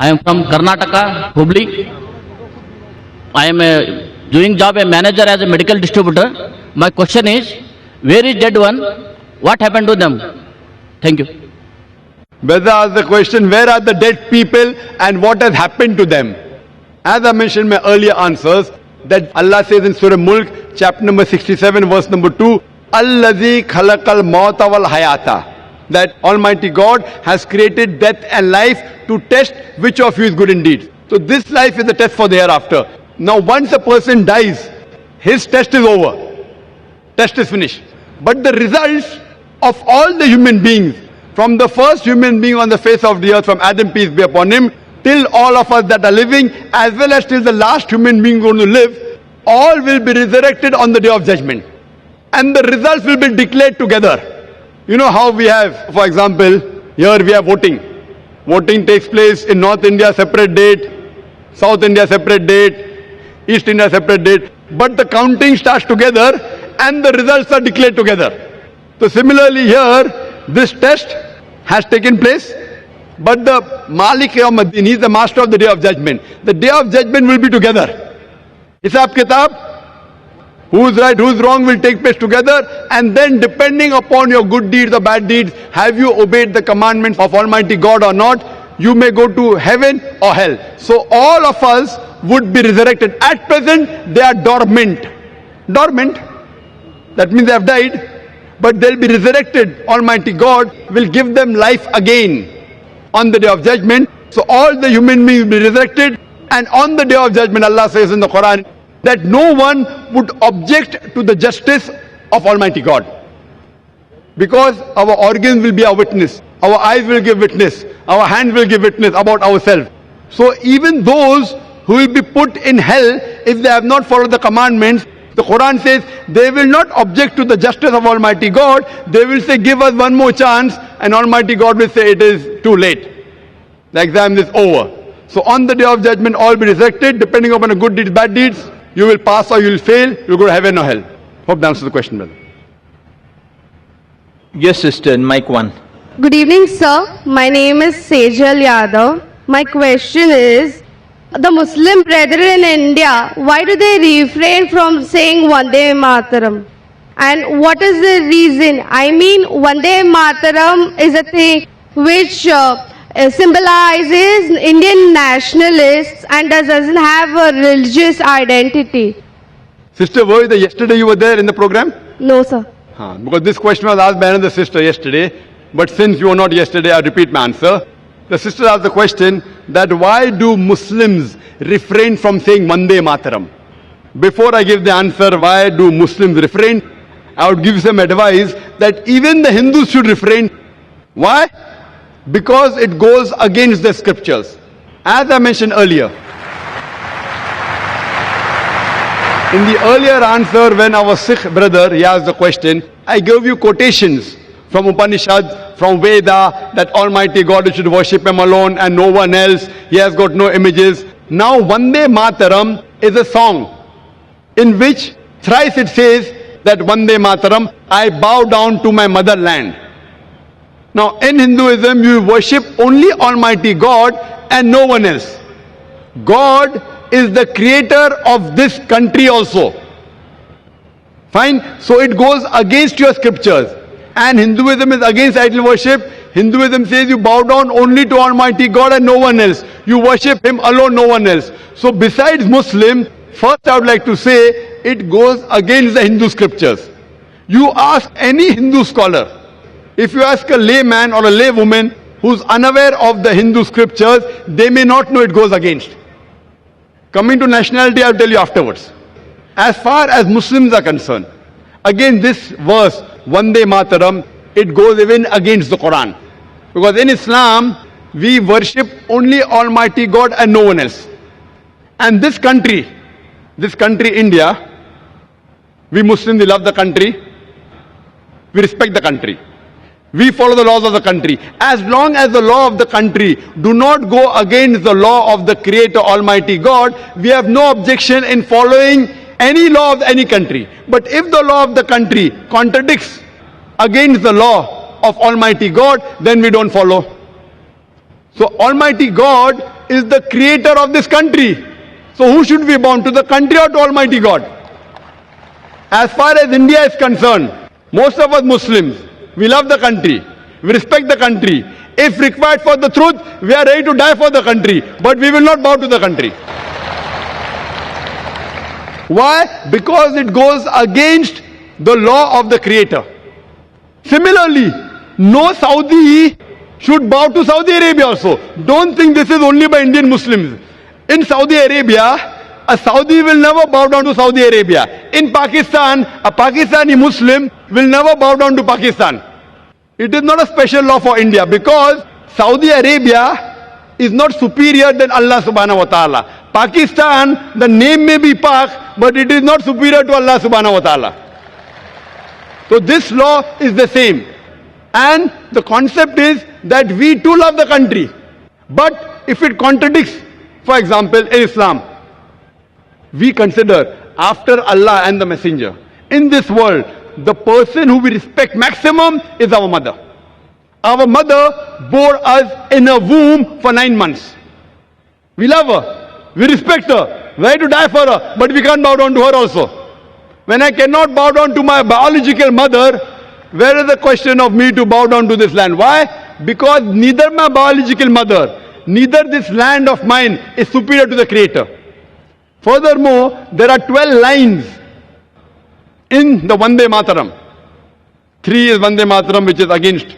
I am from Karnataka, Hubli. I am doing job a manager as a medical distributor. My question is, where is dead one? What happened to them? Thank you. Whether asked the question, where are the dead people and what has happened to them? As I mentioned in my earlier answers, that Allah says in Surah Mulk, chapter number 67, verse number 2, Allazi khalaqal mauta wal hayata. That Almighty God has created death and life to test which of you is good indeed. So this life is the test for the hereafter. Now once a person dies, his test is over. Test is finished. But the results of all the human beings, from the first human being on the face of the earth, from Adam, peace be upon him, till all of us that are living, as well as till the last human being going to live, all will be resurrected on the day of judgment. And the results will be declared together. You know how we have, for example, here we have voting. Voting takes place in North India, separate date, South India, separate date, East India, separate date. But the counting starts together and the results are declared together. So similarly here, this test has taken place. But the Malik Yawmuddin, he is the master of the day of judgment. The day of judgment will be together. Hisab Kitab, who's right, who's wrong will take place together, and then depending upon your good deeds or bad deeds, have you obeyed the commandments of Almighty God or not, you may go to heaven or hell. So all of us would be resurrected. At present, they are dormant. Dormant, that means they have died, but they'll be resurrected. Almighty God will give them life again on the day of judgment. So all the human beings will be resurrected, and on the day of judgment, Allah says in the Quran, that no one would object to the justice of Almighty God. Because our organs will be our witness, our eyes will give witness, our hands will give witness about ourselves. So even those who will be put in hell if they have not followed the commandments, the Quran says they will not object to the justice of Almighty God. They will say, give us one more chance, and Almighty God will say it is too late. The exam is over. So on the day of judgment, all be resurrected, depending upon the good deeds, bad deeds. You will pass or you will fail, you will go to heaven or hell. Hope that answers the question, brother. Yes, sister, mic 1. Good evening, sir. My name is Sejal Yadav. My question is, the Muslim brethren in India, why do they refrain from saying Vande Mataram? And what is the reason? I mean, Vande Mataram is a thing which symbolizes Indian nationalists and doesn't have a religious identity. Sister, yesterday you were there in the program? No, sir. Because this question was asked by another sister yesterday, but since you were not yesterday, I repeat my answer. The sister asked the question that why do Muslims refrain from saying Vande Mataram? Before I give the answer, why do Muslims refrain, I would give some advice that even the Hindus should refrain. Why? Because it goes against the scriptures. As I mentioned earlier, in the earlier answer when our Sikh brother, he asked the question, I gave you quotations from Upanishad, from Veda, that Almighty God should worship Him alone and no one else. He has got no images. Now Vande Mataram is a song in which thrice it says that Vande Mataram, I bow down to my motherland. Now in Hinduism, you worship only Almighty God and no one else. God is the creator of this country also. Fine? So it goes against your scriptures. And Hinduism is against idol worship. Hinduism says you bow down only to Almighty God and no one else. You worship Him alone, no one else. So besides Muslim, first I would like to say, it goes against the Hindu scriptures. You ask any Hindu scholar, if you ask a layman or a laywoman who's unaware of the Hindu scriptures, they may not know it goes against. Coming to nationality, I'll tell you afterwards. As far as Muslims are concerned, again this verse, Vande Mataram, it goes even against the Quran. Because in Islam, we worship only Almighty God and no one else. And this country, India, we Muslims, we love the country, we respect the country. We follow the laws of the country. As long as the law of the country do not go against the law of the Creator Almighty God, we have no objection in following any law of any country. But if the law of the country contradicts against the law of Almighty God, then we don't follow. So Almighty God is the creator of this country. So who should we bow to, the country or to Almighty God? As far as India is concerned, most of us Muslims, we love the country, we respect the country. If required for the truth, we are ready to die for the country, but we will not bow to the country. Why? Because it goes against the law of the creator. Similarly, no Saudi should bow to Saudi Arabia also. Don't think this is only by Indian Muslims. In Saudi Arabia, a Saudi will never bow down to Saudi Arabia. In Pakistan, a Pakistani Muslim will never bow down to Pakistan. It is not a special law for India because Saudi Arabia is not superior than Allah subhanahu wa ta'ala. Pakistan, the name may be Pak, but it is not superior to Allah subhanahu wa ta'ala. So this law is the same. And the concept is that we too love the country. But if it contradicts, for example, in Islam, we consider after Allah and the Messenger, in this world, the person who we respect maximum is our mother. Our mother bore us in a womb for 9 months. We love her. We respect her. We're ready to die for her. But we can't bow down to her also. When I cannot bow down to my biological mother, where is the question of me to bow down to this land? Why? Because neither my biological mother, neither this land of mine is superior to the Creator. Furthermore, there are 12 lines in the Vande Mataram. 3 is Vande Mataram, which is against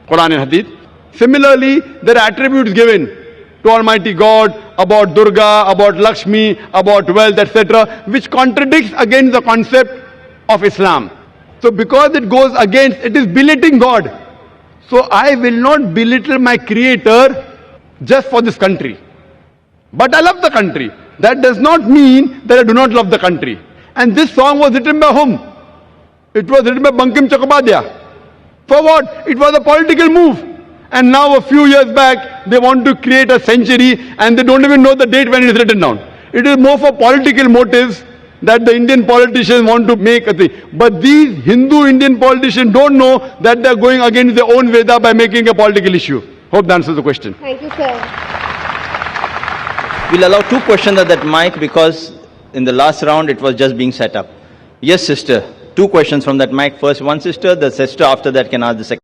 Quran and Hadith. Similarly, there are attributes given to Almighty God about Durga, about Lakshmi, about wealth, etc., which contradicts against the concept of Islam. So because it goes against, it is belittling God. So I will not belittle my Creator just for this country. But I love the country. That does not mean that I do not love the country. And this song was written by whom? It was written by Bankim Chakrabarty. For what? It was a political move. And now a few years back, they want to create a century and they don't even know the date when it is written down. It is more for political motives that the Indian politicians want to make a thing. But these Hindu Indian politicians don't know that they are going against their own Veda by making a political issue. Hope that answers the question. Thank you, sir. We'll allow 2 questions at that mic because in the last round it was just being set up. Yes, sister. 2 questions from that mic. First one sister, the sister after that can ask the second.